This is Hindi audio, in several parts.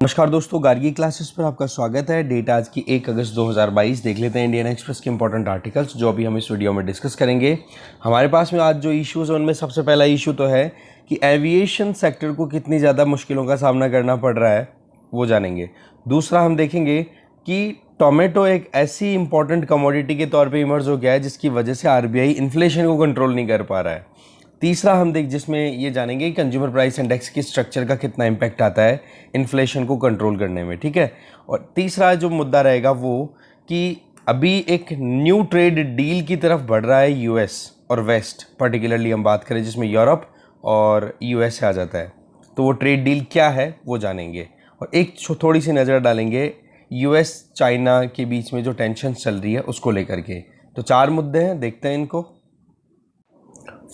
नमस्कार दोस्तों, गार्गी क्लासेस पर आपका स्वागत है। डेट आज की 1 अगस्त 2022। देख लेते हैं इंडियन एक्सप्रेस के इंपॉर्टेंट आर्टिकल्स जो अभी हम इस वीडियो में डिस्कस करेंगे। हमारे पास में आज जो इश्यूज़ हैं उनमें सबसे पहला इशू तो है कि एविएशन सेक्टर को कितनी ज़्यादा मुश्किलों का सामना करना पड़ रहा है, वो जानेंगे। दूसरा हम देखेंगे कि टोमेटो एक ऐसी इंपॉर्टेंट कमोडिटी के तौर पर इमर्ज हो गया है जिसकी वजह से आरबीआई इन्फ्लेशन को कंट्रोल नहीं कर पा रहा है। तीसरा हम जिसमें ये जानेंगे कि कंज्यूमर प्राइस इंडेक्स की स्ट्रक्चर का कितना इम्पैक्ट आता है इन्फ्लेशन को कंट्रोल करने में, ठीक है। और तीसरा जो मुद्दा रहेगा वो कि अभी एक न्यू ट्रेड डील की तरफ बढ़ रहा है यूएस और वेस्ट, पर्टिकुलरली हम बात करें जिसमें यूरोप और यूएस आ जाता है, तो वो ट्रेड डील क्या है वो जानेंगे। और एक थोड़ी सी नज़र डालेंगे यूएस चाइना के बीच में जो टेंशन चल रही है उसको लेकर के। तो 4 मुद्दे हैं, देखते हैं इनको।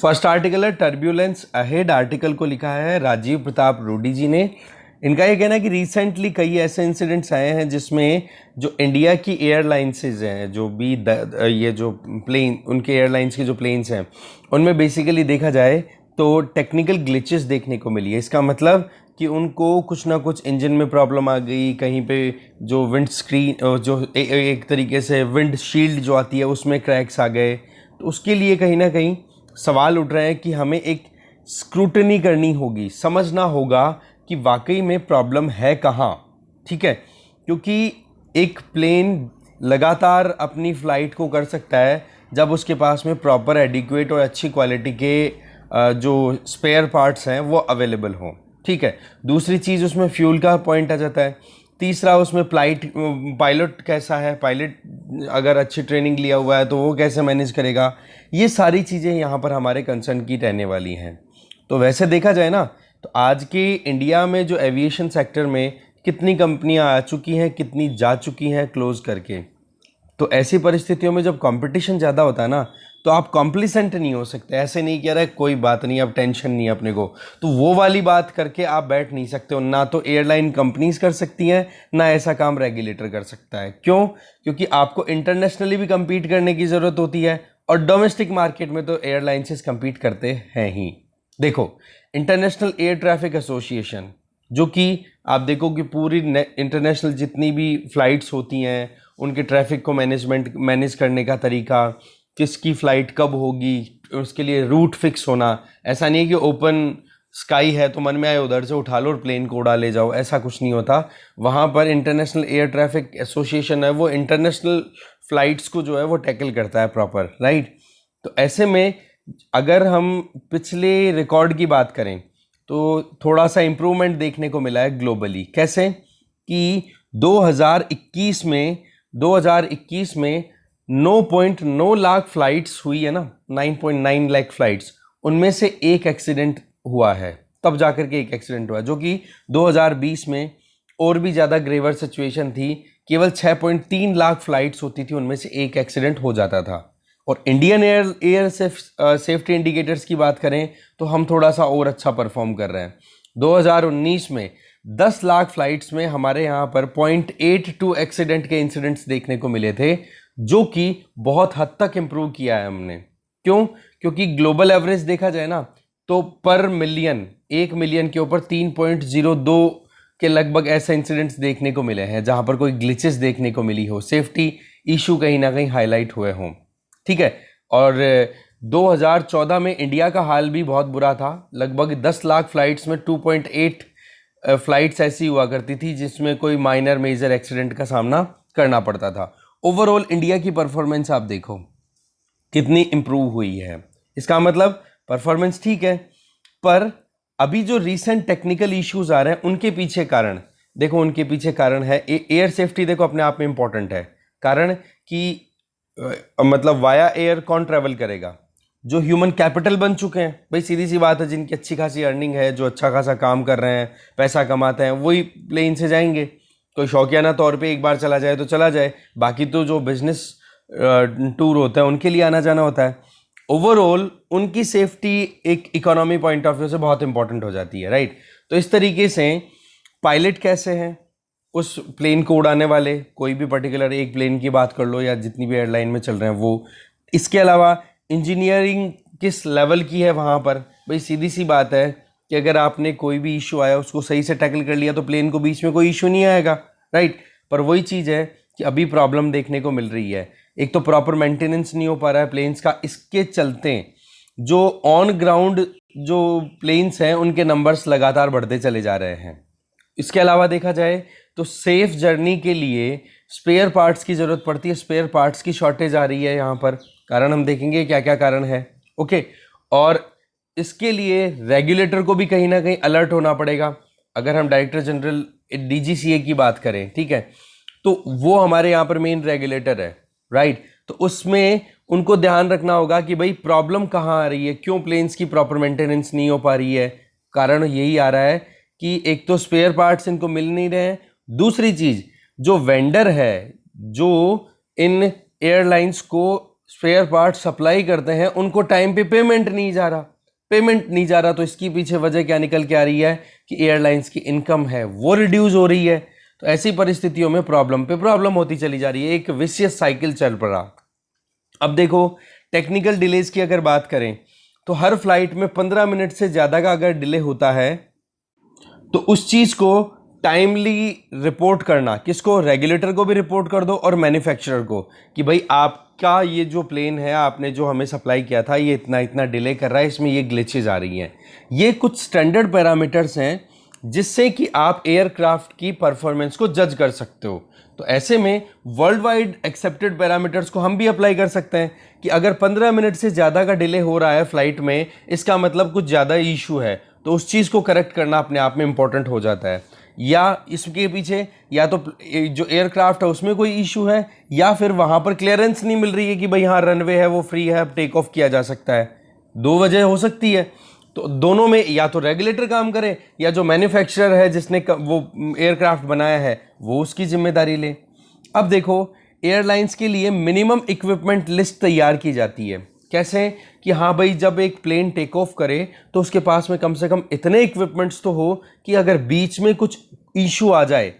फर्स्ट आर्टिकल है टर्ब्यूलेंस अहेड। आर्टिकल को लिखा है राजीव प्रताप रूडी जी ने। इनका ये कहना है कि रिसेंटली कई ऐसे इंसिडेंट्स आए हैं जिसमें जो इंडिया की एयरलाइंसेज हैं, जो भी ये जो प्लेन, उनके एयरलाइंस के जो प्लेन्स हैं उनमें बेसिकली देखा जाए तो टेक्निकल ग्लिचेस देखने को मिली है। इसका मतलब कि उनको कुछ ना कुछ इंजन में प्रॉब्लम आ गई, कहीं पे जो विंड स्क्रीन जो एक तरीके से विंड शील्ड जो आती है उसमें क्रैक्स आ गए। तो उसके लिए कहीं ना कहीं सवाल उठ रहे हैं कि हमें एक स्क्रूटनी करनी होगी, समझना होगा कि वाकई में प्रॉब्लम है कहाँ, ठीक है। क्योंकि एक प्लेन लगातार अपनी फ़्लाइट को कर सकता है जब उसके पास में प्रॉपर एडिक्वेट और अच्छी क्वालिटी के जो स्पेयर पार्ट्स हैं वो अवेलेबल हों, ठीक है। दूसरी चीज़ उसमें फ्यूल का पॉइंट आ जाता है। तीसरा उसमें पायलट कैसा है, पायलट अगर अच्छी ट्रेनिंग लिया हुआ है तो वो कैसे मैनेज करेगा। ये सारी चीज़ें यहाँ पर हमारे कंसर्न की रहने वाली हैं। तो वैसे देखा जाए ना तो आज के इंडिया में जो एविएशन सेक्टर में कितनी कंपनियाँ आ चुकी हैं, कितनी जा चुकी हैं क्लोज़ करके। तो ऐसी परिस्थितियों में जब कंपटीशन ज़्यादा होता है ना तो आप कॉम्प्लिसेंट नहीं हो सकते। ऐसे नहीं कह रहा है कोई बात नहीं, अब टेंशन नहीं है अपने को, तो वो वाली बात करके आप बैठ नहीं सकते हो। ना तो एयरलाइन कंपनीज कर सकती हैं, ना ऐसा काम रेगुलेटर कर सकता है। क्यों? क्योंकि आपको इंटरनेशनली भी compete करने की ज़रूरत होती है और डोमेस्टिक मार्केट में तो एयरलाइंसेस compete करते हैं ही। देखो, इंटरनेशनल एयर ट्रैफिक एसोसिएशन, जो कि आप देखो कि पूरी इंटरनेशनल जितनी भी फ़्लाइट्स होती हैं उनके ट्रैफिक को मैनेज करने का तरीका, किसकी फ़्लाइट कब होगी, उसके लिए रूट फिक्स होना। ऐसा नहीं है कि ओपन स्काई है तो मन में आए उधर से उठा लो और प्लेन को उड़ा ले जाओ, ऐसा कुछ नहीं होता। वहाँ पर इंटरनेशनल एयर ट्रैफिक एसोसिएशन है, वो इंटरनेशनल फ़्लाइट्स को जो है वो टैकल करता है प्रॉपर, राइट। तो ऐसे में अगर हम पिछले रिकॉर्ड की बात करें तो थोड़ा सा इम्प्रूवमेंट देखने को मिला है ग्लोबली। कैसे कि 2021 में 9.9 लाख फ्लाइट्स हुई है ना, 9.9 लाख फ्लाइट्स, उनमें से एक एक्सीडेंट हुआ है, तब जाकर के एक एक्सीडेंट हुआ। जो कि 2020 में और भी ज़्यादा ग्रेवर सिचुएशन थी, केवल 6.3 लाख फ्लाइट्स होती थी, उनमें से एक एक्सीडेंट हो जाता था। और इंडियन एयर सेफ्टी इंडिकेटर्स की बात करें तो हम थोड़ा सा और अच्छा परफॉर्म कर रहे हैं। 2019 में 10 लाख फ्लाइट्स में हमारे यहाँ पर 0.82 एक्सीडेंट के इंसिडेंट्स देखने को मिले थे, जो कि बहुत हद तक इम्प्रूव किया है हमने। क्यों? क्योंकि ग्लोबल एवरेज देखा जाए ना तो पर मिलियन, 1 मिलियन के ऊपर 3.02 के लगभग ऐसे इंसिडेंट्स देखने को मिले हैं जहाँ पर कोई ग्लिचेस देखने को मिली हो, सेफ्टी इशू कहीं ना कहीं हाईलाइट हुए हों, ठीक है। और 2014 में इंडिया का हाल भी बहुत बुरा था। लगभग 10 लाख फ्लाइट्स में 2.8 फ्लाइट्स ऐसी हुआ करती थी जिसमें कोई माइनर मेजर एक्सीडेंट का सामना करना पड़ता था। ओवरऑल इंडिया की परफॉर्मेंस आप देखो कितनी इंप्रूव हुई है। इसका मतलब परफॉर्मेंस ठीक है, पर अभी जो रीसेंट टेक्निकल इश्यूज आ रहे हैं उनके पीछे कारण देखो, उनके पीछे कारण है एयर सेफ्टी। देखो अपने आप में इंपॉर्टेंट है, कारण कि मतलब वाया एयर कौन ट्रैवल करेगा? जो ह्यूमन कैपिटल बन चुके हैं भाई, सीधी सी बात है, जिनकी अच्छी खासी अर्निंग है, जो अच्छा खासा काम कर रहे हैं, पैसा कमाते हैं, वही प्लेन से जाएंगे। कोई शौकियाना तौर पे एक बार चला जाए तो चला जाए, बाकी तो जो बिजनेस टूर होता है उनके लिए आना जाना होता है। ओवरऑल उनकी सेफ्टी एक इकोनॉमी पॉइंट ऑफ व्यू से बहुत इंपॉर्टेंट हो जाती है, राइट। तो इस तरीके से पायलट कैसे हैं, उस प्लेन को उड़ाने वाले, कोई भी पर्टिकुलर एक प्लेन की बात कर लो या जितनी भी एयरलाइन में चल रहे हैं वो। इसके अलावा इंजीनियरिंग किस लेवल की है वहाँ पर, भाई सीधी सी बात है, कि अगर आपने कोई भी इशू आया उसको सही से टैकल कर लिया तो प्लेन को बीच में कोई इशू नहीं आएगा, राइट। पर वही चीज़ है कि अभी प्रॉब्लम देखने को मिल रही है, एक तो प्रॉपर मेंटेनेंस नहीं हो पा रहा है प्लेन्स का, इसके चलते जो ऑन ग्राउंड जो प्लेन्स हैं उनके नंबर्स लगातार बढ़ते चले जा रहे हैं। इसके अलावा देखा जाए तो सेफ जर्नी के लिए स्पेयर पार्ट्स की ज़रूरत पड़ती है, स्पेयर पार्ट्स की शॉर्टेज आ रही है यहाँ पर। कारण हम देखेंगे क्या क्या कारण है, ओके। और इसके लिए रेगुलेटर को भी कहीं ना कहीं अलर्ट होना पड़ेगा। अगर हम डायरेक्टर जनरल DGCA की बात करें, ठीक है, तो वो हमारे यहाँ पर मेन रेगुलेटर है, राइट। तो उसमें उनको ध्यान रखना होगा कि भाई प्रॉब्लम कहाँ आ रही है, क्यों प्लेन्स की प्रॉपर मेंटेनेंस नहीं हो पा रही है। कारण यही आ रहा है कि एक तो स्पेयर पार्ट्स इनको मिल नहीं रहे हैं, दूसरी चीज़ जो वेंडर है जो इन एयरलाइंस को स्पेयर पार्ट सप्लाई करते हैं उनको टाइम पे पेमेंट नहीं जा रहा, तो इसकी पीछे वजह क्या निकल के आ रही है कि एयरलाइंस की इनकम है वो रिड्यूस हो रही है। तो ऐसी परिस्थितियों में प्रॉब्लम पे प्रॉब्लम होती चली जा रही है, एक विशियस साइकिल चल पड़ा। अब देखो टेक्निकल डिलेज की अगर बात करें तो हर फ्लाइट में 15 मिनट से ज़्यादा का अगर डिले होता है तो उस चीज़ को टाइमली रिपोर्ट करना, किसको, रेगुलेटर को भी रिपोर्ट कर दो और मैन्युफैक्चरर को, कि भाई आपका ये जो प्लेन है आपने जो हमें सप्लाई किया था ये इतना इतना डिले कर रहा है, इसमें ये ग्लिचेज आ रही हैं। ये कुछ स्टैंडर्ड पैरामीटर्स हैं जिससे कि आप एयरक्राफ्ट की परफॉर्मेंस को जज कर सकते हो। तो ऐसे में वर्ल्ड वाइड एक्सेप्टेड पैरामीटर्स को हम भी अप्लाई कर सकते हैं कि अगर 15 मिनट से ज़्यादा का डिले हो रहा है फ्लाइट में, इसका मतलब कुछ ज़्यादा इशू है, तो उस चीज़ को करेक्ट करना अपने आप में इंपॉर्टेंट हो जाता है। या इसके पीछे या तो जो एयरक्राफ्ट है उसमें कोई इशू है, या फिर वहाँ पर क्लियरेंस नहीं मिल रही है कि भाई हाँ रनवे है वो फ्री है, अब टेक ऑफ किया जा सकता है। दो वजह हो सकती है। तो दोनों में या तो रेगुलेटर काम करे या जो मैन्युफैक्चरर है जिसने वो एयरक्राफ्ट बनाया है वो उसकी जिम्मेदारी ले। अब देखो एयरलाइंस के लिए मिनिमम इक्विपमेंट लिस्ट तैयार की जाती है। कैसे कि हाँ भाई जब एक प्लेन टेक ऑफ करे तो उसके पास में कम से कम इतने इक्विपमेंट्स तो हो कि अगर बीच में कुछ इशू आ जाए,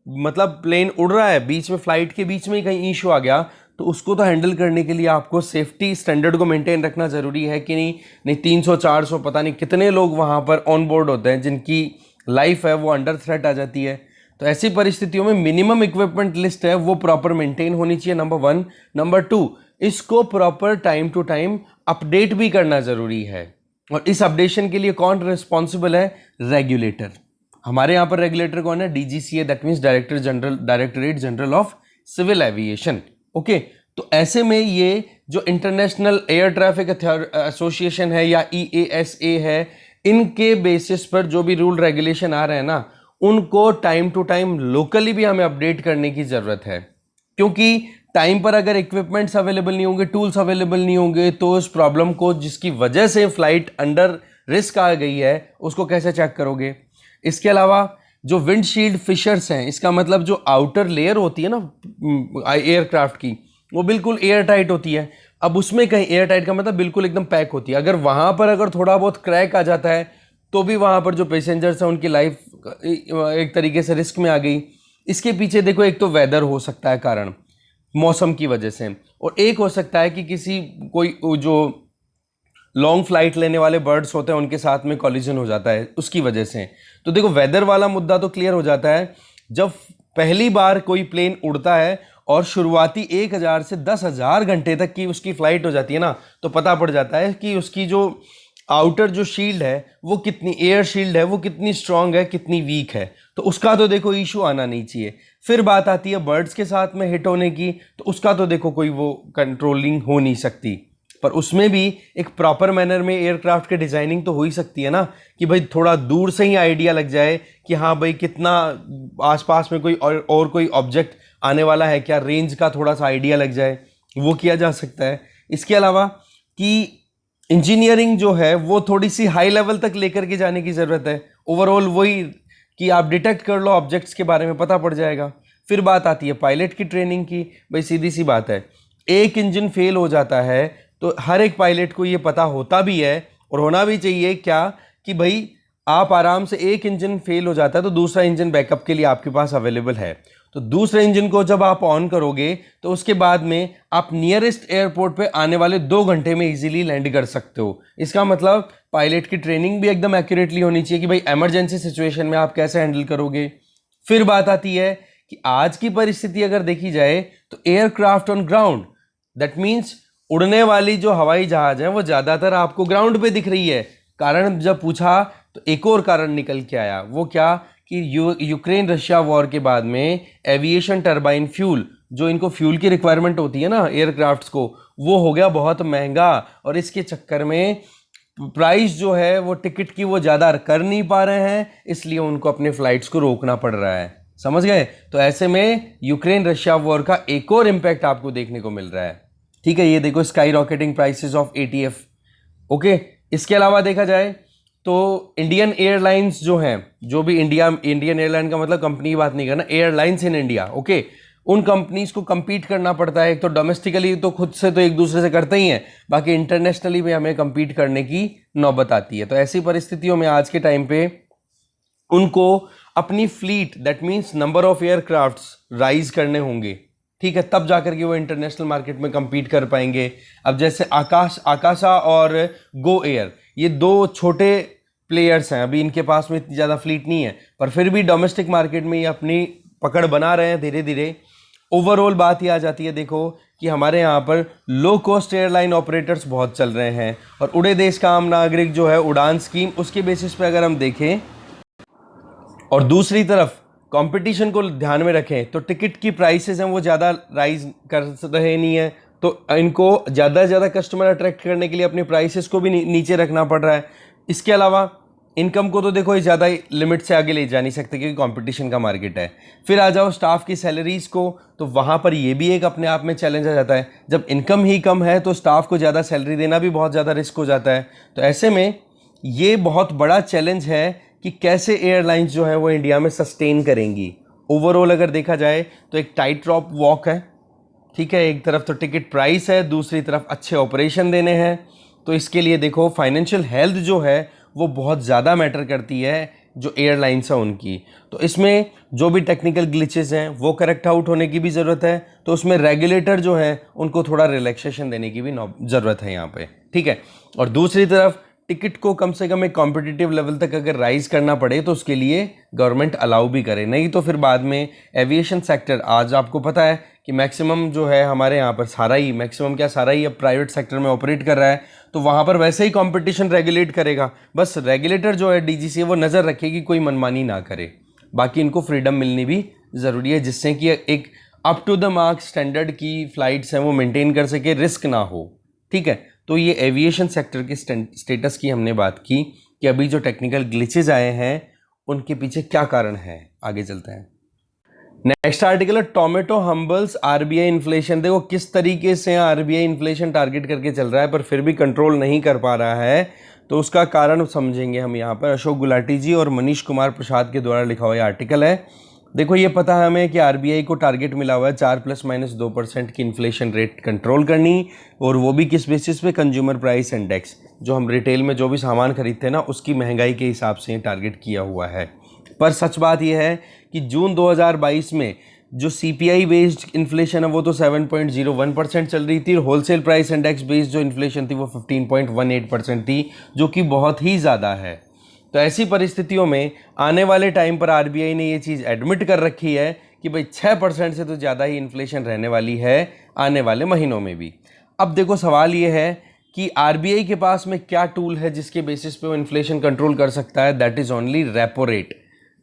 मतलब प्लेन उड़ रहा है बीच में, फ्लाइट के बीच में ही कहीं इशू आ गया, तो उसको तो हैंडल करने के लिए आपको सेफ्टी स्टैंडर्ड को मेंटेन रखना ज़रूरी है कि नहीं 300-400 पता नहीं कितने लोग वहाँ पर ऑन बोर्ड होते हैं जिनकी लाइफ है वो अंडर थ्रेट आ जाती है। तो ऐसी परिस्थितियों में मिनिमम इक्विपमेंट लिस्ट है वो प्रॉपर मेंटेन होनी चाहिए, नंबर 1। नंबर 2, इसको proper time to time update भी करना ज़रूरी है। और इस अपडेशन के लिए कौन रिस्पॉन्सिबल है? रेगुलेटर। हमारे यहाँ पर रेगुलेटर कौन है? DGCA, that means directorate general of civil aviation. Okay, तो ऐसे में ये जो इंटरनेशनल एयर ट्रैफिक एसोसिएशन है या EASA है, इनके बेसिस पर जो भी रूल रेगुलेशन आ रहे हैं ना, उनको टाइम टू टाइम लोकली भी हमें अपडेट करने की ज़रूरत है। क्योंकि टाइम पर अगर इक्विपमेंट्स अवेलेबल नहीं होंगे, टूल्स अवेलेबल नहीं होंगे, तो उस प्रॉब्लम को जिसकी वजह से फ्लाइट अंडर रिस्क आ गई है उसको कैसे चेक करोगे? इसके अलावा जो विंडशील्ड फिशर्स हैं, इसका मतलब जो आउटर लेयर होती है ना एयरक्राफ्ट की, वो बिल्कुल एयर टाइट होती है। अब उसमें कहीं एयर टाइट का मतलब बिल्कुल एकदम पैक होती है, अगर वहाँ पर अगर थोड़ा बहुत क्रैक आ जाता है तो भी वहाँ पर जो पैसेंजर्स हैं उनकी लाइफ एक तरीके से रिस्क में आ गई। इसके पीछे देखो, एक तो वेदर हो सकता है कारण, मौसम की वजह से, और एक हो सकता है कि किसी कोई जो लॉन्ग फ्लाइट लेने वाले बर्ड्स होते हैं उनके साथ में कॉलिजन हो जाता है उसकी वजह से। तो देखो वेदर वाला मुद्दा तो क्लियर हो जाता है जब पहली बार कोई प्लेन उड़ता है और शुरुआती 1000 से 10,000 घंटे तक की उसकी फ्लाइट हो जाती है ना, तो पता पड़ जाता है कि उसकी जो आउटर जो शील्ड है वो कितनी, एयर शील्ड है वो कितनी स्ट्रांग है, कितनी वीक है। तो उसका तो देखो इशू आना नहीं चाहिए। फिर बात आती है बर्ड्स के साथ में हिट होने की, तो उसका तो देखो कोई वो कंट्रोलिंग हो नहीं सकती, पर उसमें भी एक प्रॉपर मैनर में एयरक्राफ्ट की डिज़ाइनिंग तो हो ही सकती है ना, कि भाई थोड़ा दूर से ही आइडिया लग जाए कि हाँ भाई कितना आसपास में कोई और कोई ऑब्जेक्ट आने वाला है क्या, रेंज का थोड़ा सा आइडिया लग जाए, वो किया जा सकता है। इसके अलावा कि इंजीनियरिंग जो है वो थोड़ी सी हाई लेवल तक लेकर के जाने की ज़रूरत है। ओवरऑल वही कि आप डिटेक्ट कर लो ऑब्जेक्ट्स के बारे में पता पड़ जाएगा। फिर बात आती है पायलट की ट्रेनिंग की। भाई सीधी सी बात है, एक इंजन फेल हो जाता है तो हर एक पायलट को ये पता होता भी है और होना भी चाहिए क्या, कि भाई आप आराम से, एक इंजन फेल हो जाता है तो दूसरा इंजन बैकअप के लिए आपके पास अवेलेबल है। तो दूसरे इंजन को जब आप ऑन करोगे तो उसके बाद में आप नियरेस्ट एयरपोर्ट पे आने वाले 2 घंटे में इजीली लैंड कर सकते हो। इसका मतलब पायलट की ट्रेनिंग भी एकदम एक्यूरेटली होनी चाहिए कि भाई इमरजेंसी सिचुएशन में आप कैसे हैंडल करोगे। फिर बात आती है कि आज की परिस्थिति अगर देखी जाए तो aircraft on ground, that means उड़ने वाली जो हवाई जहाज है वो ज्यादातर आपको ग्राउंड पे दिख रही है। कारण जब पूछा तो एक और कारण निकल के आया, वो क्या कि यूक्रेन रशिया वॉर के बाद में एविएशन टरबाइन फ्यूल, जो इनको फ्यूल की रिक्वायरमेंट होती है ना एयरक्राफ्ट्स को, वो हो गया बहुत महंगा और इसके चक्कर में प्राइस जो है वो टिकट की वो ज़्यादा कर नहीं पा रहे हैं, इसलिए उनको अपने फ्लाइट्स को रोकना पड़ रहा है। समझ गए? तो ऐसे में यूक्रेन रशिया वॉर का एक और इम्पैक्ट आपको देखने को मिल रहा है। ठीक है, ये देखो sky rocketing prices of ETF. Okay, इसके अलावा देखा जाए तो इंडियन एयरलाइंस जो हैं, जो भी इंडियन एयरलाइन का मतलब कंपनी की बात नहीं करना, एयरलाइंस इन इंडिया, ओके, उन कंपनीज को compete करना पड़ता है। एक तो डोमेस्टिकली तो खुद से तो एक दूसरे से करते ही हैं, बाकी इंटरनेशनली भी हमें compete करने की नौबत आती है। तो ऐसी परिस्थितियों में आज के टाइम पे उनको अपनी fleet, that means number of aircrafts rise करने होंगे। ठीक है, तब जाकर के वो इंटरनेशनल मार्केट में compete कर पाएंगे। अब जैसे आकाशा और गो एयर, ये 2 छोटे प्लेयर्स हैं, अभी इनके पास में इतनी ज़्यादा फ्लीट नहीं है, पर फिर भी डोमेस्टिक मार्केट में ये अपनी पकड़ बना रहे हैं धीरे धीरे। ओवरऑल बात ये आ जाती है, देखो कि हमारे यहाँ पर लो कॉस्ट एयरलाइन ऑपरेटर्स बहुत चल रहे हैं और उड़े देश का आम नागरिक जो है उड़ान स्कीम, उसके बेसिस पे अगर हम देखें और दूसरी तरफ कंपटीशन को ध्यान में रखें तो टिकट की प्राइसेस हैं वो ज़्यादा राइज कर रहे नहीं है, तो इनको ज़्यादा से ज़्यादा कस्टमर अट्रैक्ट करने के लिए अपनी प्राइसेस को भी नीचे रखना पड़ रहा है। इसके अलावा इनकम को तो देखो ये ज़्यादा लिमिट से आगे ले जा नहीं सकते क्योंकि कंपटीशन का मार्केट है। फिर आ जाओ स्टाफ की सैलरीज को, तो वहाँ पर ये भी एक अपने आप में चैलेंज आ जाता है। जब इनकम ही कम है तो स्टाफ को ज़्यादा सैलरी देना भी बहुत ज़्यादा रिस्क हो जाता है। तो ऐसे में ये बहुत बड़ा चैलेंज है कि कैसे एयरलाइंस जो है वो इंडिया में सस्टेन करेंगी। ओवरऑल अगर देखा जाए तो एक टाइट ड्रॉप वॉक है। ठीक है, एक तरफ तो टिकट प्राइस है, दूसरी तरफ अच्छे ऑपरेशन देने हैं। तो इसके लिए देखो फाइनेंशियल हेल्थ जो है वो बहुत ज़्यादा मैटर करती है जो एयरलाइंस है उनकी। तो इसमें जो भी टेक्निकल ग्लिचेस हैं वो करेक्ट आउट होने की भी ज़रूरत है। तो उसमें रेगुलेटर जो है उनको थोड़ा रिलैक्सेशन देने की भी ज़रूरत है यहाँ पे। ठीक है, और दूसरी तरफ टिकट को कम से कम एक कॉम्पिटिटिव लेवल तक अगर राइज करना पड़े तो उसके लिए गवर्नमेंट अलाउ भी करे, नहीं तो फिर बाद में एविएशन सेक्टर, आज आपको पता है कि मैक्सिमम जो है हमारे यहाँ पर सारा ही अब प्राइवेट सेक्टर में ऑपरेट कर रहा है। तो वहाँ पर वैसे ही कंपटीशन रेगुलेट करेगा, बस रेगुलेटर जो है डीजीसीए वो नज़र रखेगी कोई मनमानी ना करे। बाकी इनको फ्रीडम मिलनी भी ज़रूरी है जिससे कि एक up to the mark standard की फ़्लाइट्स हैं वो मेंटेन कर सके, रिस्क ना हो। ठीक है, तो ये एविएशन सेक्टर के स्टेटस की हमने बात की कि अभी जो टेक्निकल ग्लिचेस आए हैं उनके पीछे क्या कारण है। आगे चलते हैं। नेक्स्ट आर्टिकल है टोमेटो हम्बल्स आरबीआई इन्फ्लेशन। देखो किस तरीके से आरबीआई इन्फ्लेशन टारगेट करके चल रहा है पर फिर भी कंट्रोल नहीं कर पा रहा है, तो उसका कारण समझेंगे हम यहाँ पर। अशोक गुलाटी जी और मनीष कुमार प्रसाद के द्वारा लिखा हुआ ये आर्टिकल है। देखो ये पता है हमें कि आरबीआई को टारगेट मिला हुआ है 4± 2% की इन्फ्लेशन रेट कंट्रोल करनी, और वो भी किस बेसिस पे, कंज्यूमर प्राइस इंडेक्स, जो हम रिटेल में जो भी सामान खरीदते हैं ना उसकी महंगाई के हिसाब से ये टारगेट किया हुआ है। पर सच बात यह है कि जून 2022 में जो सीपीआई बेस्ड इन्फ्लेशन है वो तो 7.01% चल रही थी, और होलसेल प्राइस इंडेक्स बेस्ड जो इन्फ्लेशन थी वो 15.18% थी, जो कि बहुत ही ज़्यादा है। तो ऐसी परिस्थितियों में आने वाले टाइम पर आरबीआई ने ये चीज़ एडमिट कर रखी है कि भाई 6% से तो ज़्यादा ही इन्फ्लेशन रहने वाली है आने वाले महीनों में भी। अब देखो सवाल ये है कि आरबीआई के पास में क्या टूल है जिसके बेसिस पे वो इन्फ्लेशन कंट्रोल कर सकता है। That is only repo rate.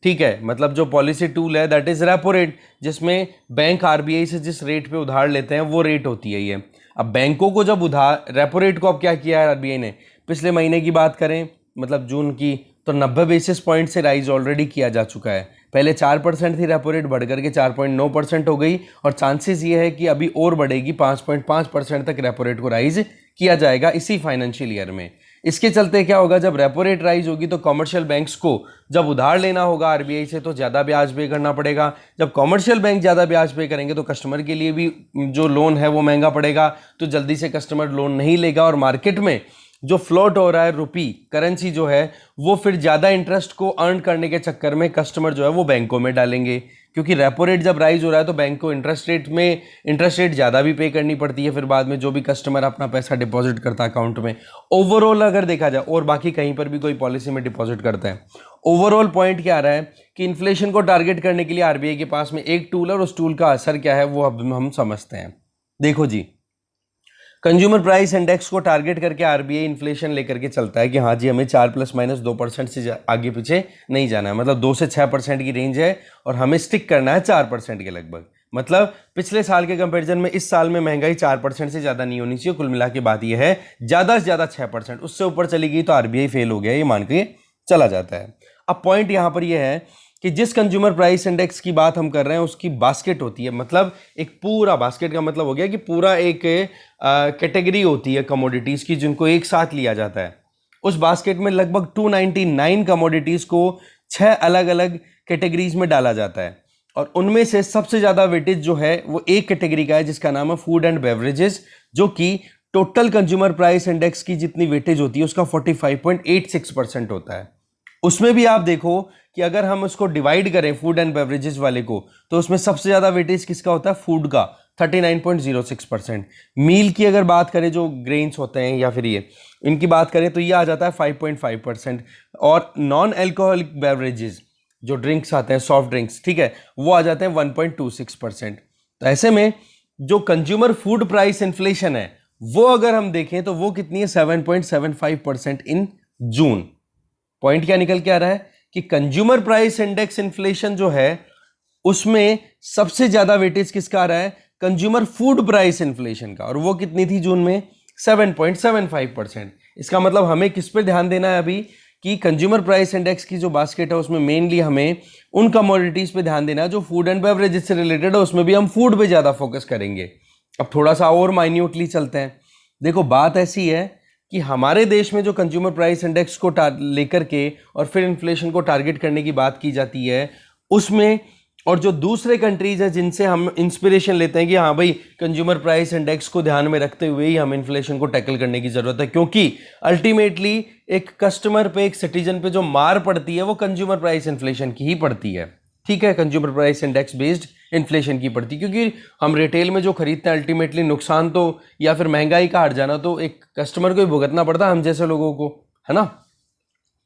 ठीक है, मतलब जो पॉलिसी टूल है दैट इज़ रेपो रेट, जिसमें बैंक आरबीआई से जिस रेट पे उधार लेते हैं वो रेट होती है ये। अब बैंकों को जब उधार, रेपो रेट को अब क्या किया है आरबीआई ने, पिछले महीने की बात करें मतलब जून की, तो 90 बेसिस पॉइंट से राइज ऑलरेडी किया जा चुका है। पहले 4% थी रेपो रेट, बढ़ करके 4.9% हो गई, और चांसेस ये है कि अभी और बढ़ेगी, 5.5% तक रेपो रेट को राइज किया जाएगा इसी फाइनेंशियल ईयर में। इसके चलते क्या होगा, जब रेपो रेट राइज होगी तो कमर्शियल बैंक्स को जब उधार लेना होगा आरबीआई से तो ज़्यादा ब्याज पे करना पड़ेगा। जब कमर्शियल बैंक ज़्यादा ब्याज पे करेंगे तो कस्टमर के लिए भी जो लोन है वो महंगा पड़ेगा, तो जल्दी से कस्टमर लोन नहीं लेगा, और मार्केट में जो फ्लोट हो रहा है रुपी करेंसी जो है वो फिर ज़्यादा इंटरेस्ट को अर्न करने के चक्कर में कस्टमर जो है वो बैंकों में डालेंगे, क्योंकि रेपो रेट जब राइज हो रहा है तो बैंक को इंटरेस्ट रेट ज़्यादा भी पे करनी पड़ती है फिर बाद में, जो भी कस्टमर अपना पैसा डिपॉजिट करता है अकाउंट में। ओवरऑल अगर देखा जाए, और बाकी कहीं पर भी कोई पॉलिसी में डिपॉजिट करता है, ओवरऑल पॉइंट क्या आ रहा है कि इन्फ्लेशन को टारगेट करने के लिए आरबीआई के पास में एक टूल है, और उस टूल का असर क्या है वो अब हम समझते हैं। देखो जी, कंज्यूमर प्राइस इंडेक्स को टारगेट करके आरबीआई इन्फ्लेशन लेकर के चलता है कि हाँ जी, हमें 4 ± 2% से आगे पीछे नहीं जाना है, मतलब 2 से 6% की रेंज है और हमें स्टिक करना है 4% के लगभग। मतलब पिछले साल के कंपैरिजन में इस साल में महंगाई 4% से ज़्यादा नहीं होनी चाहिए। कुल मिला के बात यह है, ज़्यादा से ज़्यादा 6%, उससे ऊपर चली गई तो आरबीआई फेल हो गया, ये मान के चला जाता है। अब पॉइंट यहाँ पर यह है कि जिस कंज्यूमर प्राइस इंडेक्स की बात हम कर रहे हैं उसकी बास्केट होती है, मतलब एक पूरा बास्केट का मतलब हो गया कि पूरा एक कैटेगरी होती है कमोडिटीज की जिनको एक साथ लिया जाता है। उस बास्केट में लगभग 299 कमोडिटीज को 6 अलग अलग कैटेगरीज में डाला जाता है, और उनमें से सबसे ज्यादा वेटेज जो है वो एक कैटेगरी का है जिसका नाम है फूड एंड बेवरेजेस, जो कि टोटल कंज्यूमर प्राइस इंडेक्स की जितनी वेटेज होती है उसका 45.86% होता है। उसमें भी आप देखो कि अगर हम उसको डिवाइड करें फूड एंड बेवरेजेस वाले को, तो उसमें सबसे ज्यादा वेटेज किसका होता है? फूड का, 39.06%। मील की अगर बात करें, जो ग्रेन्स होते हैं या फिर ये इनकी बात करें, तो ये आ जाता है 5.5%। और नॉन एल्कोहलिक बेवरेजेस जो ड्रिंक्स आते हैं, सॉफ्ट ड्रिंक्स, ठीक है, वो आ जाते हैं 1.26%। तो ऐसे में जो कंज्यूमर फूड प्राइस इन्फ्लेशन है वो अगर हम देखें तो वो कितनी है? 7.75% इन जून। पॉइंट क्या निकल के आ रहा है कि कंज्यूमर प्राइस इंडेक्स इन्फ्लेशन जो है उसमें सबसे ज्यादा वेटेज किसका आ रहा है? कंज्यूमर फूड प्राइस इन्फ्लेशन का, और वो कितनी थी जून में? 7.75%। इसका मतलब हमें किस पे ध्यान देना है अभी कि कंज्यूमर प्राइस इंडेक्स की जो बास्केट है उसमें मेनली हमें उन कमोडिटीज पे ध्यान देना है जो फूड एंड बेवरेजेस से रिलेटेड है, उसमें भी हम फूड पे ज्यादा फोकस करेंगे। अब थोड़ा सा और माइन्यूटली चलते हैं। देखो, बात ऐसी है कि हमारे देश में जो कंज्यूमर प्राइस इंडेक्स को लेकर के और फिर इन्फ्लेशन को टारगेट करने की बात की जाती है उसमें, और जो दूसरे कंट्रीज हैं जिनसे हम इंस्पिरेशन लेते हैं कि हाँ भाई, कंज्यूमर प्राइस इंडेक्स को ध्यान में रखते हुए ही हम इन्फ्लेशन को टैकल करने की जरूरत है, क्योंकि अल्टीमेटली एक कस्टमर पे, एक सिटीजन पे जो मार पड़ती है वो कंज्यूमर प्राइस इन्फ्लेशन की ही पड़ती है। ठीक है, consumer price index based inflation की पड़ती, क्योंकि हम रिटेल में जो खरीदते हैं अल्टीमेटली नुकसान तो या फिर महंगाई का हट जाना तो एक कस्टमर को ही भुगतना पड़ता है, हम जैसे लोगों को, है ना।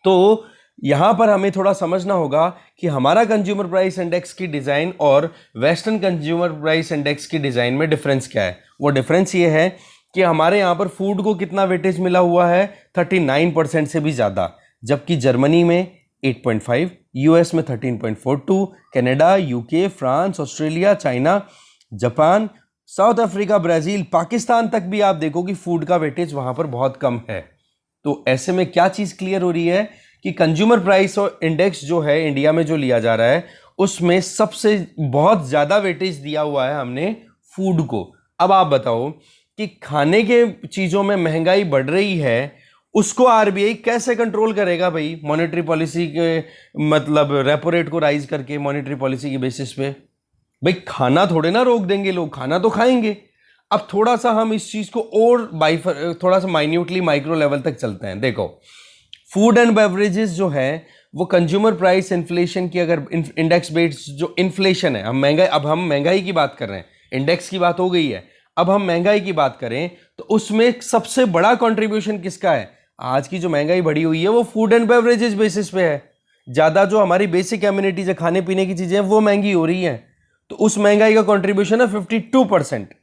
तो यहां पर हमें थोड़ा समझना होगा कि हमारा कंज्यूमर प्राइस इंडेक्स की डिजाइन और वेस्टर्न कंज्यूमर प्राइस इंडेक्स की डिजाइन में डिफरेंस क्या है। वो डिफरेंस ये है कि हमारे यहां पर फूड को कितना वेटेज मिला हुआ है? 39% से भी ज्यादा, जबकि जर्मनी में 8.5, यूएस में 13.42, Canada, UK, France, Australia, China, Japan, south Africa, Brazil, Pakistan तक भी आप देखो कि फूड का वेटेज वहां पर बहुत कम है। तो ऐसे में क्या चीज क्लियर हो रही है कि कंज्यूमर प्राइस और इंडेक्स जो है इंडिया में जो लिया जा रहा है उसमें सबसे बहुत ज्यादा वेटेज दिया हुआ है हमने फूड को। अब आप बताओ कि खाने के चीजों में महंगाई बढ़ रही है, उसको आरबीआई कैसे कंट्रोल करेगा भाई? मॉनेटरी पॉलिसी के मतलब रेपो रेट को राइज करके मॉनेटरी पॉलिसी के बेसिस पे। भाई खाना थोड़े ना रोक देंगे लोग, खाना तो खाएंगे। अब थोड़ा सा हम इस चीज को और थोड़ा सा माइन्यूटली माइक्रो लेवल तक चलते हैं। देखो, फूड एंड बेवरेजेस जो है वो कंज्यूमर प्राइस इन्फ्लेशन की, अगर इंडेक्स बेस्ड जो इन्फ्लेशन है, अब हम महंगाई की बात कर रहे हैं, इंडेक्स की बात हो गई है, अब हम महंगाई की बात करें तो उसमें सबसे बड़ा कंट्रीब्यूशन किसका है? आज की जो महंगाई बढ़ी हुई है वो फूड एंड बेवरेजेस बेसिस पे है। ज्यादा जो हमारी बेसिक एम्यूनिटीज है, खाने पीने की चीजें वो महंगी हो रही है, तो उस महंगाई का कंट्रीब्यूशन है 52%।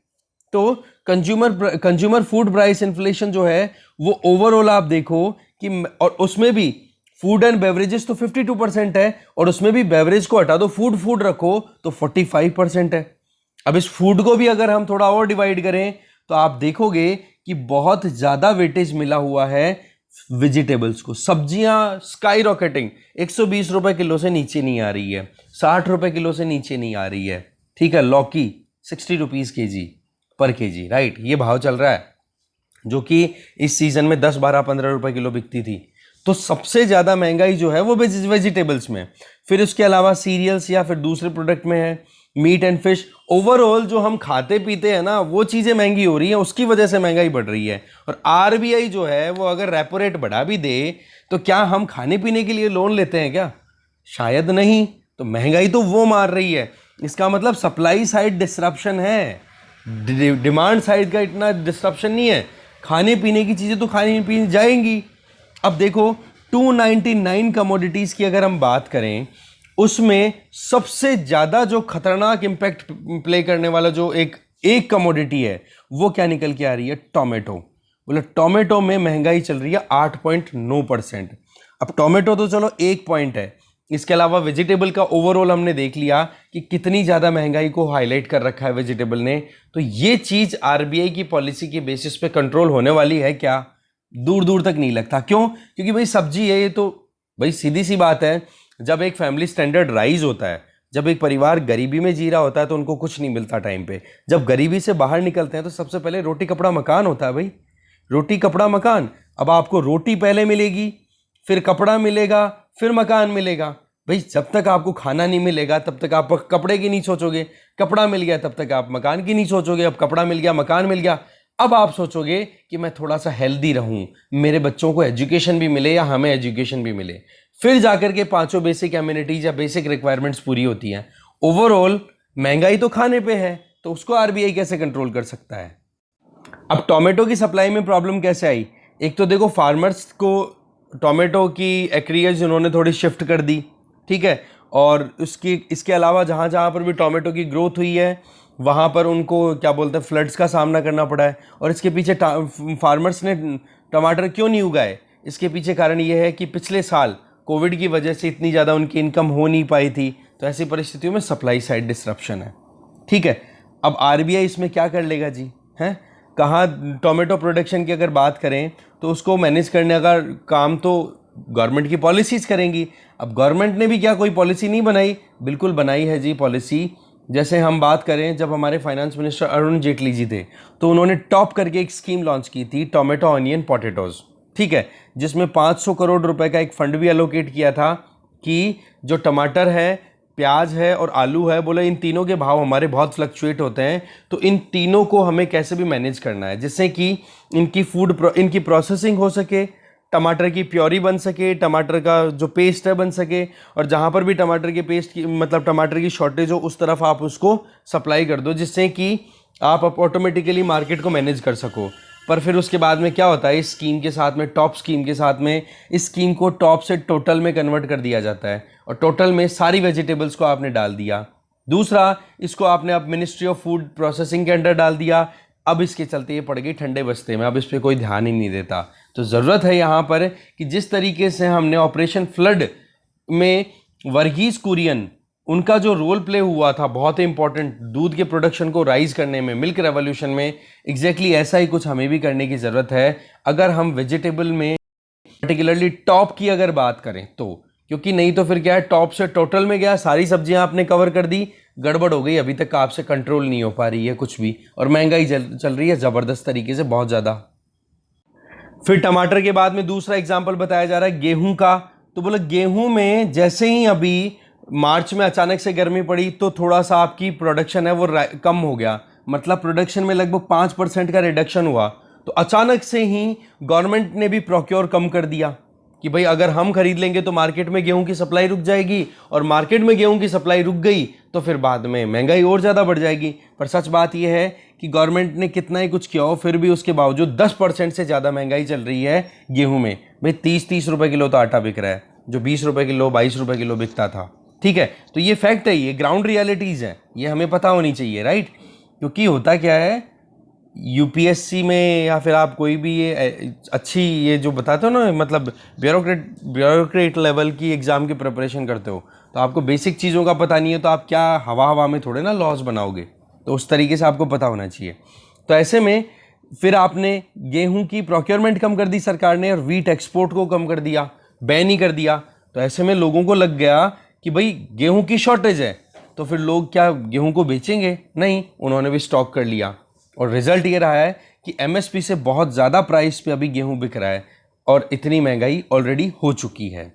तो कंज्यूमर फूड प्राइस इन्फ्लेशन जो है वो ओवरऑल आप देखो कि, और उसमें भी फूड एंड बेवरेजेस तो 52% है, और उसमें भी बेवरेज को हटा दो, फूड रखो तो 45% है। अब इस फूड को भी अगर हम थोड़ा और डिवाइड करें तो आप देखोगे कि बहुत ज्यादा वेटेज मिला हुआ है वेजिटेबल्स को। सब्जियां स्काई रॉकेटिंग 120 रुपए किलो से नीचे नहीं आ रही है, 60 रुपए किलो से नीचे नहीं आ रही है। ठीक है, लौकी 60 रुपीज पर केजी, राइट, ये भाव चल रहा है, जो कि इस सीजन में 10, 12, 15 रुपए किलो बिकती थी। तो सबसे ज्यादा महंगाई जो है वो वेजिटेबल्स में, फिर उसके अलावा सीरियल्स या फिर दूसरे प्रोडक्ट में है, मीट एंड फिश। ओवरऑल जो हम खाते पीते हैं ना वो चीजें महंगी हो रही हैं, उसकी वजह से महंगाई बढ़ रही है। और आरबीआई जो है वो अगर रेपो रेट बढ़ा भी दे तो क्या हम खाने पीने के लिए लोन लेते हैं क्या? शायद नहीं। तो महंगाई तो वो मार रही है, इसका मतलब सप्लाई साइड डिसरप्शन है, डिमांड साइड का इतना डिसरप्शन नहीं है। खाने पीने की चीज़ें तो खाने पीने जाएंगी। अब देखो 299 कमोडिटीज़ की अगर हम बात करें, उसमें सबसे ज़्यादा जो खतरनाक इम्पैक्ट प्ले करने वाला जो एक कमोडिटी है वो क्या निकल के आ रही है? टोमेटो। बोले टोमेटो में महंगाई चल रही है 8.9%। अब टोमेटो तो चलो एक पॉइंट है, इसके अलावा वेजिटेबल का ओवरऑल हमने देख लिया कि कितनी ज़्यादा महंगाई को हाईलाइट कर रखा है वेजिटेबल ने। तो ये चीज़ आरबीआई की पॉलिसी के बेसिस पे कंट्रोल होने वाली है क्या? दूर दूर तक नहीं लगता। क्यों? क्योंकि भाई सब्जी है ये, तो भाई सीधी सी बात है, जब एक फैमिली स्टैंडर्ड राइज होता है, जब एक परिवार गरीबी में जी रहा होता है तो उनको कुछ नहीं मिलता टाइम पे। जब गरीबी से बाहर निकलते हैं तो सबसे पहले रोटी कपड़ा मकान होता है भाई, रोटी कपड़ा मकान। अब आपको रोटी पहले मिलेगी, फिर कपड़ा मिलेगा, फिर मकान मिलेगा। भाई जब तक आपको खाना नहीं मिलेगा तब तक आप कपड़े की नहीं सोचोगे, कपड़ा मिल गया तब तक आप मकान की नहीं सोचोगे। अब कपड़ा मिल गया, मकान मिल गया, अब आप सोचोगे कि मैं थोड़ा सा हेल्दी रहूं, मेरे बच्चों को एजुकेशन भी मिले या हमें एजुकेशन भी मिले। फिर जाकर के पांचों बेसिक एमिनिटीज या बेसिक रिक्वायरमेंट्स पूरी होती हैं। ओवरऑल महंगाई तो खाने पे है, तो उसको आरबीआई कैसे कंट्रोल कर सकता है? अब टोमेटो की सप्लाई में प्रॉब्लम कैसे आई? एक तो देखो फार्मर्स को टोमेटो की एक्रियज उन्होंने थोड़ी शिफ्ट कर दी, ठीक है, और इसके अलावा जहाँ जहाँ पर भी टोमेटो की ग्रोथ हुई है वहाँ पर उनको क्या बोलते हैं फ्लड्स का सामना करना पड़ा है। और इसके पीछे फार्मर्स ने टमाटर क्यों नहीं उगाए? इसके पीछे कारण ये है कि पिछले साल कोविड की वजह से इतनी ज़्यादा उनकी इनकम हो नहीं पाई थी, तो ऐसी परिस्थितियों में सप्लाई साइड डिसरप्शन है, ठीक है। अब आरबीआई इसमें क्या कर लेगा जी? हैं कहाँ टोमेटो प्रोडक्शन की अगर बात करें तो उसको मैनेज करने का काम तो गवर्नमेंट की पॉलिसीज करेंगी। अब गवर्नमेंट ने भी क्या कोई पॉलिसी नहीं बनाई? बिल्कुल बनाई है जी पॉलिसी। जैसे हम बात करें, जब हमारे फाइनेंस मिनिस्टर अरुण जेटली जी थे तो उन्होंने टॉप करके एक स्कीम लॉन्च की थी, टोमेटो ऑनियन पोटैटोज, ठीक है, जिसमें 500 करोड़ रुपए का एक फंड भी एलोकेट किया था कि जो टमाटर है, प्याज है और आलू है, बोले इन तीनों के भाव हमारे बहुत फ्लक्चुएट होते हैं, तो इन तीनों को हमें कैसे भी मैनेज करना है जिससे कि इनकी प्रोसेसिंग हो सके, टमाटर की प्योरी बन सके, टमाटर का जो पेस्ट है बन सके, और जहाँ पर भी टमाटर के पेस्ट की मतलब टमाटर की शॉर्टेज हो उस तरफ आप उसको सप्लाई कर दो, जिससे कि आप ऑटोमेटिकली मार्केट को मैनेज कर सको। पर फिर उसके बाद में क्या होता है, इस स्कीम के साथ में, टॉप स्कीम के साथ में, इस स्कीम को टॉप से टोटल में कन्वर्ट कर दिया जाता है और टोटल में सारी वेजिटेबल्स को आपने डाल दिया। दूसरा, इसको आपने अब मिनिस्ट्री ऑफ फूड प्रोसेसिंग के अंडर डाल दिया। अब इसके चलते ये पड़ गई ठंडे बस्ते में, अब इस पर कोई ध्यान ही नहीं देता। तो ज़रूरत है यहाँ पर कि जिस तरीके से हमने ऑपरेशन फ्लड में वर्गीज कुरियन, उनका जो रोल प्ले हुआ था बहुत ही इंपॉर्टेंट दूध के प्रोडक्शन को राइज करने में, मिल्क रेवोल्यूशन में, एग्जैक्टली ऐसा ही कुछ हमें भी करने की ज़रूरत है अगर हम वेजिटेबल में पर्टिकुलरली टॉप की अगर बात करें तो। क्योंकि नहीं तो फिर क्या है, टॉप से टोटल में गया, सारी सब्जियां आपने कवर कर दी, गड़बड़ हो गई, अभी तक आपसे कंट्रोल नहीं हो पा रही है कुछ भी, और महंगाई चल रही है ज़बरदस्त तरीके से, बहुत ज़्यादा। फिर टमाटर के बाद में दूसरा एग्जाम्पल बताया जा रहा है गेहूं का। तो बोले गेहूं में जैसे ही अभी मार्च में अचानक से गर्मी पड़ी तो थोड़ा सा आपकी प्रोडक्शन है वो कम हो गया, मतलब प्रोडक्शन में लगभग 5% का रिडक्शन हुआ। तो अचानक से ही गवर्नमेंट ने भी प्रोक्योर कम कर दिया कि भाई अगर हम खरीद लेंगे तो मार्केट में गेहूं की सप्लाई रुक जाएगी, और मार्केट में गेहूं की सप्लाई रुक गई तो फिर बाद में महंगाई और ज़्यादा बढ़ जाएगी। पर सच बात यह है कि गवर्नमेंट ने कितना ही कुछ किया हो फिर भी उसके बावजूद 10% से ज़्यादा महंगाई चल रही है गेहूं में। भाई 30-30 रुपये किलो तो आटा बिक रहा है, जो 20 रुपये किलो 22 रुपये किलो बिकता था, ठीक है। तो ये फैक्ट है, ये ग्राउंड रियलिटीज़ हैं, ये हमें पता होनी चाहिए, राइट। क्योंकि होता क्या है, यूपीएससी में या फिर आप कोई भी ये अच्छी ये जो बताते हो ना, मतलब ब्यूरोक्रेट लेवल की एग्ज़ाम की प्रिपरेशन करते हो, तो आपको बेसिक चीज़ों का पता नहीं है तो आप क्या हवा हवा में थोड़े ना लॉस बनाओगे, तो उस तरीके से आपको पता होना चाहिए। तो ऐसे में फिर आपने गेहूं की प्रोक्योरमेंट कम कर दी सरकार ने, और वीट एक्सपोर्ट को कम कर दिया, बैन ही कर दिया। तो ऐसे में लोगों को लग गया कि भाई गेहूं की शॉर्टेज है, तो फिर लोग क्या गेहूं को बेचेंगे? नहीं, उन्होंने भी स्टॉक कर लिया, और रिजल्ट ये रहा है कि एमएसपी से बहुत ज़्यादा प्राइस पे अभी गेहूं बिक रहा है, और इतनी महंगाई ऑलरेडी हो चुकी है।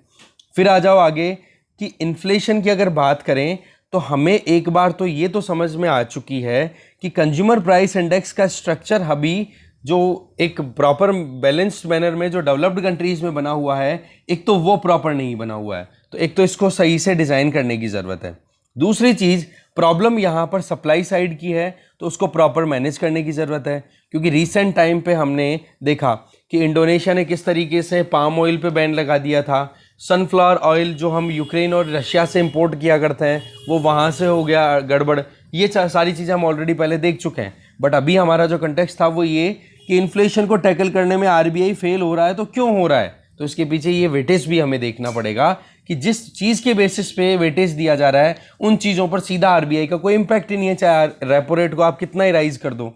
फिर आ जाओ आगे कि इन्फ्लेशन की अगर बात करें तो हमें एक बार तो ये तो समझ में आ चुकी है कि कंज्यूमर प्राइस इंडेक्स का स्ट्रक्चर अभी जो एक प्रॉपर बैलेंस्ड मैनर में जो डेवलप्ड कंट्रीज़ में बना हुआ है, एक तो वो प्रॉपर नहीं बना हुआ है। तो एक तो इसको सही से डिज़ाइन करने की ज़रूरत है। दूसरी चीज़, प्रॉब्लम यहाँ पर सप्लाई साइड की है, तो उसको प्रॉपर मैनेज करने की ज़रूरत है, क्योंकि रीसेंट टाइम पे हमने देखा कि इंडोनेशिया ने किस तरीके से पाम ऑयल पे बैन लगा दिया था। सनफ्लावर ऑयल जो हम यूक्रेन और रशिया से इंपोर्ट किया करते हैं वो वहाँ से हो गया गड़बड़। ये सारी चीज़ें हम ऑलरेडी पहले देख चुके हैं। बट अभी हमारा जो कंटेक्स्ट था वो ये कि इन्फ्लेशन को टैकल करने में आरबीआई फेल हो रहा है, तो क्यों हो रहा है, तो इसके पीछे ये वेटेज भी हमें देखना पड़ेगा कि जिस चीज़ के बेसिस पे वेटेज दिया जा रहा है उन चीज़ों पर सीधा आरबीआई का कोई इम्पैक्ट ही नहीं है, चाहे रेपो रेट को आप कितना ही राइज कर दो,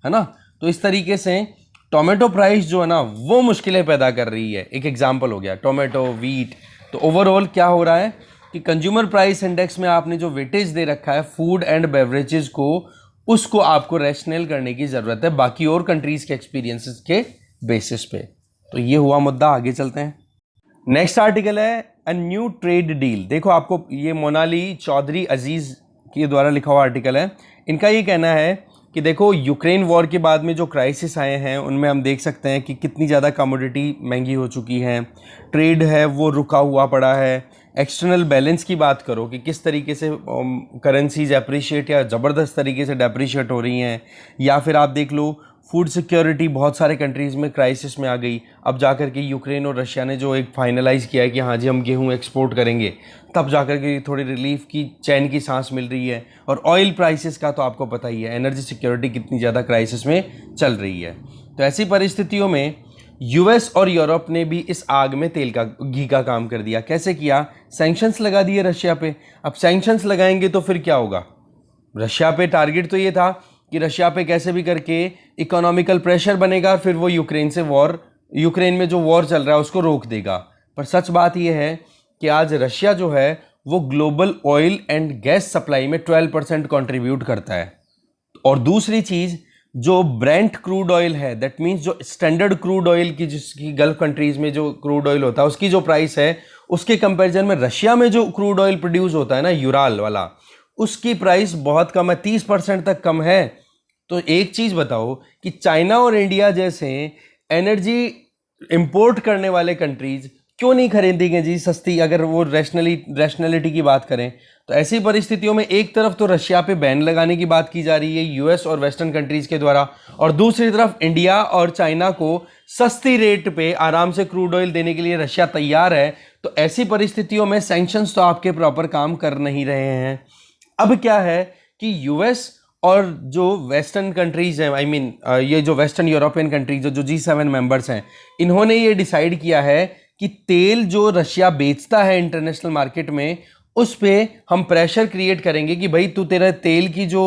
है ना। तो इस तरीके से टोमेटो प्राइस जो है ना वो मुश्किलें पैदा कर रही है। एक एग्जाम्पल हो गया टोमेटो, वीट। तो ओवरऑल क्या हो रहा है कि कंज्यूमर प्राइस इंडेक्स में आपने जो वेटेज दे रखा है फूड एंड बेवरेजेस को, उसको आपको रैशनल करने की ज़रूरत है बाकी और कंट्रीज़ के एक्सपीरियंसेस के बेसिस पे। तो ये हुआ मुद्दा, आगे चलते हैं। नेक्स्ट आर्टिकल है अ न्यू ट्रेड डील। देखो आपको ये मोनाली चौधरी अजीज़ के द्वारा लिखा हुआ आर्टिकल है। इनका ये कहना है कि देखो यूक्रेन वॉर के बाद में जो क्राइसिस आए हैं उनमें हम देख सकते हैं कि कितनी ज़्यादा कमोडिटी महंगी हो चुकी है, ट्रेड है वो रुका हुआ पड़ा है। एक्सटर्नल बैलेंस की बात करो कि किस तरीके से करेंसीज अप्रिशिएट या ज़बरदस्त तरीके से डेप्रिशिएट हो रही हैं, या फिर आप देख लो फूड सिक्योरिटी बहुत सारे कंट्रीज़ में क्राइसिस में आ गई। अब जाकर के यूक्रेन और रशिया ने जो एक फाइनलाइज़ किया है कि हाँ जी हम गेहूँ एक्सपोर्ट करेंगे, तब जाकर के थोड़ी रिलीफ की चैन की सांस मिल रही है। और ऑयल प्राइसेस का तो आपको पता ही है, एनर्जी सिक्योरिटी कितनी ज़्यादा क्राइसिस में चल रही है। तो ऐसी परिस्थितियों में यूएस और यूरोप ने भी इस आग में तेल का घी का काम कर दिया। कैसे किया? सैंक्शंस लगा दिए रशिया पे। अब सैंक्शंस लगाएंगे तो फिर क्या होगा? रशिया पे टारगेट तो ये था कि रशिया पे कैसे भी करके इकोनॉमिकल प्रेशर बनेगा, फिर वो यूक्रेन में जो वॉर चल रहा है उसको रोक देगा। पर सच बात यह है कि आज रशिया जो है वो global oil and gas supply में 12% कंट्रीब्यूट करता है। और दूसरी चीज़, जो ब्रेंट क्रूड ऑयल है, दैट मीन्स जो स्टैंडर्ड क्रूड ऑयल की, जिसकी गल्फ कंट्रीज में जो क्रूड ऑयल होता है उसकी जो प्राइस है, उसके कंपैरिजन में रशिया में जो क्रूड ऑयल प्रोड्यूस होता है ना यूराल वाला, उसकी प्राइस बहुत कम है, 30% तक कम है। तो एक चीज़ बताओ कि चाइना और इंडिया जैसे एनर्जी इंपोर्ट करने वाले कंट्रीज क्यों नहीं खरीदेंगे जी सस्ती, अगर वो रैशनैलिटी की बात करें। तो ऐसी परिस्थितियों में एक तरफ तो रशिया पे बैन लगाने की बात की जा रही है यूएस और वेस्टर्न कंट्रीज के द्वारा, और दूसरी तरफ इंडिया और चाइना को सस्ती रेट पे आराम से क्रूड ऑयल देने के लिए रशिया तैयार है। तो ऐसी परिस्थितियों में सैंक्शंस तो आपके प्रॉपर काम कर नहीं रहे हैं। अब क्या है कि यूएस और जो वेस्टर्न कंट्रीज हैं, ये जो वेस्टर्न यूरोपियन कंट्रीज जो G7 मेंबर्स हैं, इन्होंने ये डिसाइड किया है कि तेल जो रशिया बेचता है इंटरनेशनल मार्केट में, उस पे हम प्रेशर क्रिएट करेंगे कि भाई तू तेरा तेल की जो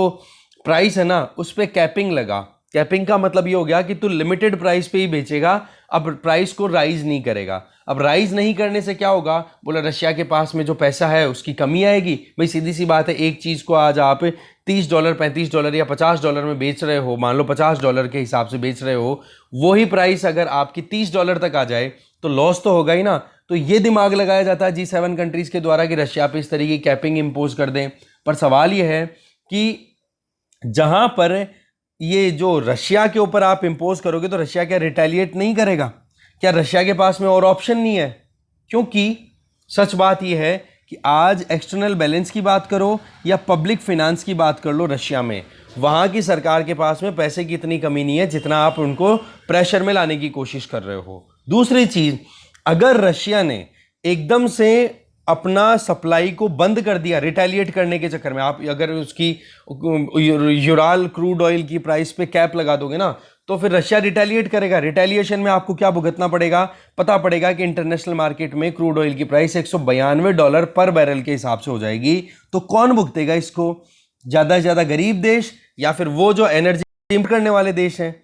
प्राइस है ना उस पे कैपिंग लगा। कैपिंग का मतलब ये हो गया कि तू लिमिटेड प्राइस पे ही बेचेगा, अब प्राइस को राइज नहीं करेगा। अब राइज नहीं करने से क्या होगा? बोला रशिया के पास में जो पैसा है उसकी कमी आएगी। भाई सीधी सी बात है, एक चीज़ को आज आप $30, $35 या $50 में बेच रहे हो, मान लो $50 के हिसाब से बेच रहे हो, वही प्राइस अगर आपकी $30 तक आ जाए तो लॉस तो होगा ही ना। तो ये दिमाग लगाया जाता है G7 कंट्रीज़ के द्वारा कि रशिया पे इस तरीके की कैपिंग इम्पोज कर दें। पर सवाल ये है कि जहाँ पर ये जो रशिया के ऊपर आप इम्पोज करोगे तो रशिया क्या रिटेलिएट नहीं करेगा? क्या रशिया के पास में और ऑप्शन नहीं है? क्योंकि सच बात यह है कि आज एक्सटर्नल बैलेंस की बात करो या पब्लिक फिनांस की बात कर लो, रशिया में वहाँ की सरकार के पास में पैसे की इतनी कमी नहीं है जितना आप उनको प्रेशर में लाने की कोशिश कर रहे हो। दूसरी चीज़, अगर रशिया ने एकदम से अपना सप्लाई को बंद कर दिया रिटेलिएट करने के चक्कर में, आप अगर उसकी यूराल क्रूड ऑयल की प्राइस पे कैप लगा दोगे ना, तो फिर रशिया रिटेलिएट करेगा। रिटेलिएशन में आपको क्या भुगतना पड़ेगा? पता पड़ेगा कि इंटरनेशनल मार्केट में क्रूड ऑयल की प्राइस $192 पर बैरल के हिसाब से हो जाएगी। तो कौन भुगतेगा इसको? ज़्यादा से ज़्यादा गरीब देश या फिर वो जो एनर्जी इंपोर्ट करने वाले देश हैं।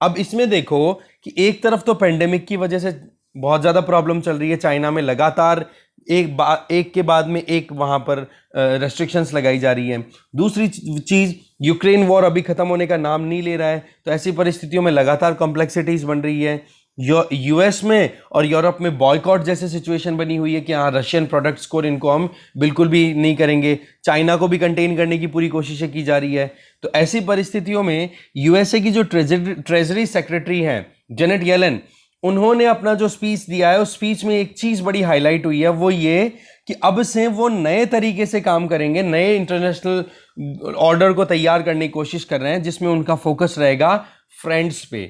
अब इसमें देखो कि एक तरफ तो पेंडेमिक की वजह से बहुत ज़्यादा प्रॉब्लम चल रही है, चाइना में लगातार एक के बाद में एक वहाँ पर रेस्ट्रिक्शंस लगाई जा रही हैं। दूसरी चीज़, यूक्रेन वॉर अभी ख़त्म होने का नाम नहीं ले रहा है, तो ऐसी परिस्थितियों में लगातार कॉम्प्लेक्सिटीज़ बन रही है। यूएस में और यूरोप में बॉयकॉट जैसे सिचुएशन बनी हुई है कि हाँ रशियन प्रोडक्ट्स को इनको हम बिल्कुल भी नहीं करेंगे। चाइना को भी कंटेन करने की पूरी कोशिशें की जा रही है। तो ऐसी परिस्थितियों में यूएसए की जो ट्रेजरी सेक्रेटरी हैं जेनेट येलन, उन्होंने अपना जो स्पीच दिया है उस स्पीच में एक चीज बड़ी हाईलाइट हुई है, वो ये कि अब से वो नए तरीके से काम करेंगे, नए इंटरनेशनल ऑर्डर को तैयार करने की कोशिश कर रहे हैं, जिसमें उनका फोकस रहेगा फ्रेंड्स पे,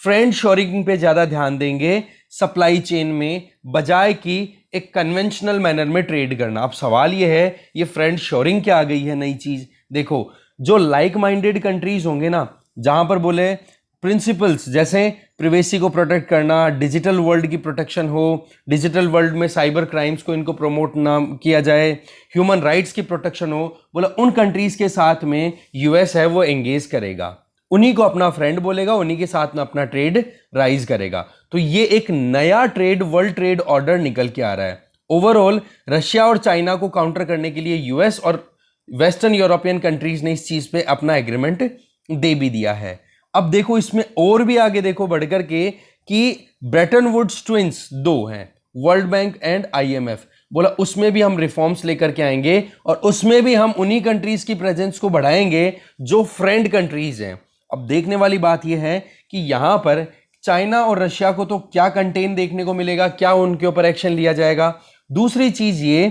फ्रेंड शोरिंग पे ज्यादा ध्यान देंगे सप्लाई चेन में, बजाय कि एक कन्वेंशनल मैनर में ट्रेड करना। अब सवाल ये है, ये फ्रेंड शोरिंग क्या आ गई है नई चीज? देखो, जो लाइक माइंडेड कंट्रीज होंगे ना, जहां पर बोले प्रिंसिपल्स जैसे प्रिवेसी को प्रोटेक्ट करना, डिजिटल वर्ल्ड की प्रोटेक्शन हो, डिजिटल वर्ल्ड में साइबर क्राइम्स को इनको प्रमोट ना किया जाए, ह्यूमन राइट्स की प्रोटेक्शन हो, बोला उन कंट्रीज के साथ में यूएस है वो एंगेज करेगा, उन्हीं को अपना फ्रेंड बोलेगा, उन्हीं के साथ में अपना ट्रेड राइज करेगा। तो ये एक नया ट्रेड, वर्ल्ड ट्रेड ऑर्डर निकल के आ रहा है। ओवरऑल रशिया और चाइना को काउंटर करने के लिए यूएस और वेस्टर्न यूरोपियन कंट्रीज ने इस चीज पे अपना एग्रीमेंट दे भी दिया है। अब देखो इसमें और भी आगे देखो बढ़कर के कि ब्रेटन वुड्स ट्विंस दो हैं, वर्ल्ड बैंक एंड आईएमएफ, बोला उसमें भी हम रिफॉर्म्स लेकर के आएंगे और उसमें भी हम उन्हीं कंट्रीज की प्रेजेंस को बढ़ाएंगे जो फ्रेंड कंट्रीज हैं। अब देखने वाली बात यह है कि यहां पर चाइना और रशिया को तो क्या कंटेन देखने को मिलेगा, क्या उनके ऊपर एक्शन लिया जाएगा। दूसरी चीज ये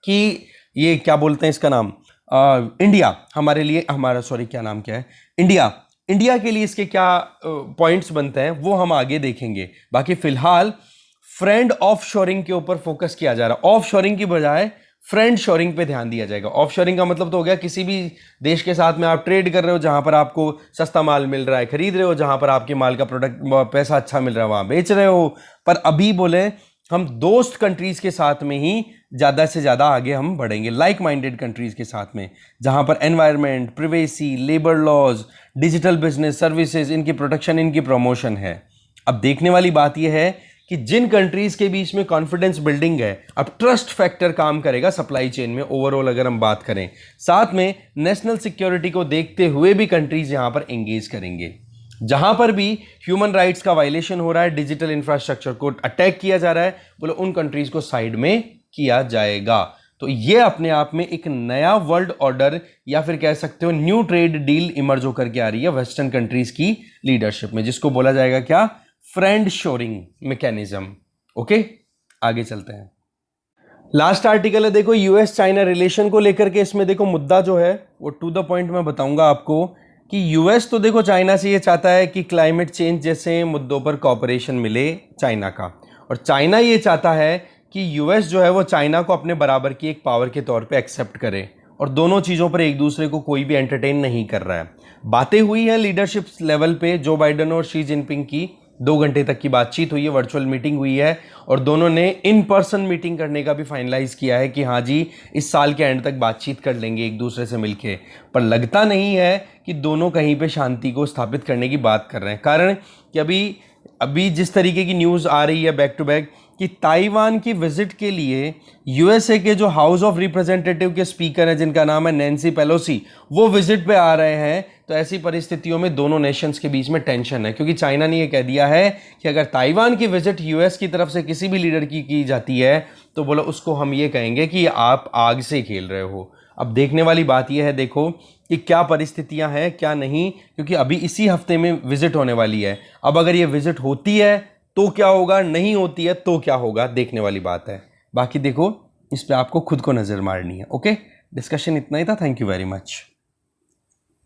कि ये क्या बोलते हैं इसका नाम, इंडिया हमारे लिए, हमारा सॉरी क्या नाम क्या है, इंडिया के लिए इसके क्या पॉइंट्स बनते हैं वो हम आगे देखेंगे। बाकी फिलहाल फ्रेंड ऑफ शोरिंग के ऊपर फोकस किया जा रहा है, ऑफ शोरिंग की बजाय फ्रेंड शोरिंग पे ध्यान दिया जाएगा। ऑफ शोरिंग का मतलब तो हो गया किसी भी देश के साथ में आप ट्रेड कर रहे हो, जहां पर आपको सस्ता माल मिल रहा है खरीद रहे हो, जहां पर आपके माल का प्रोडक्ट पैसा अच्छा मिल रहा है वहां बेच रहे हो। पर अभी बोले हम दोस्त कंट्रीज के साथ में ही ज़्यादा से ज़्यादा आगे हम बढ़ेंगे, लाइक माइंडेड कंट्रीज के साथ में, जहां पर environment, privacy, labour laws, digital business services, इनकी प्रोटेक्शन, इनकी प्रमोशन है। अब देखने वाली बात यह है कि जिन कंट्रीज के बीच में कॉन्फिडेंस बिल्डिंग है, अब ट्रस्ट फैक्टर काम करेगा सप्लाई चेन में ओवरऑल अगर हम बात करें, साथ में नेशनल सिक्योरिटी को देखते हुए भी कंट्रीज यहां पर एंगेज करेंगे। जहां पर भी ह्यूमन राइट्स का वायलेशन हो रहा है, डिजिटल इंफ्रास्ट्रक्चर को अटैक किया जा रहा है, बोलो उन कंट्रीज को साइड में किया जाएगा। तो ये अपने आप में एक नया वर्ल्ड ऑर्डर या फिर कह सकते हो न्यू ट्रेड डील इमर्ज होकर के आ रही है वेस्टर्न कंट्रीज की लीडरशिप में, जिसको बोला जाएगा क्या, फ्रेंड शोरिंग मैकेनिज्म। ओके, आगे चलते हैं। लास्ट आर्टिकल है देखो, यूएस चाइना रिलेशन को लेकर के, इसमें देखो मुद्दा जो है वो टू द पॉइंट मैं बताऊंगा आपको कि यूएस तो देखो चाइना से ये चाहता है कि क्लाइमेट चेंज जैसे मुद्दों पर कॉपरेशन मिले चाइना का, और चाइना ये चाहता है कि यूएस जो है वो चाइना को अपने बराबर की एक पावर के तौर पे एक्सेप्ट करे, और दोनों चीज़ों पर एक दूसरे को कोई भी एंटरटेन नहीं कर रहा है। बातें हुई हैं लीडरशिप लेवल पे, जो बाइडेन और शी जिनपिंग की 2 घंटे तक की बातचीत हुई है, वर्चुअल मीटिंग हुई है, और दोनों ने इन पर्सन मीटिंग करने का भी फाइनलाइज किया है कि हाँ जी इस साल के एंड तक बातचीत कर लेंगे एक दूसरे से मिलके। पर लगता नहीं है कि दोनों कहीं पे शांति को स्थापित करने की बात कर रहे हैं, कारण कि अभी जिस तरीके की न्यूज़ आ रही है बैक टू बैक कि ताइवान की विजिट के लिए यूएसए के जो हाउस ऑफ रिप्रेजेंटेटिव के स्पीकर हैं जिनका नाम है नैन्सी पेलोसी, वो विजिट पे आ रहे हैं। तो ऐसी परिस्थितियों में दोनों नेशंस के बीच में टेंशन है, क्योंकि चाइना ने ये कह दिया है कि अगर ताइवान की विजिट यूएस की तरफ से किसी भी लीडर की जाती है तो बोलो उसको हम ये कहेंगे कि आप आग से खेल रहे हो। अब देखने वाली बात यह है देखो कि क्या परिस्थितियां हैं क्या नहीं, क्योंकि अभी इसी हफ्ते में विजिट होने वाली है। अब अगर ये विजिट होती है तो क्या होगा, नहीं होती है तो क्या होगा, देखने वाली बात है। बाकी देखो इस पे आपको खुद को नजर मारनी है। ओके, डिस्कशन इतना ही था। Thank you very much.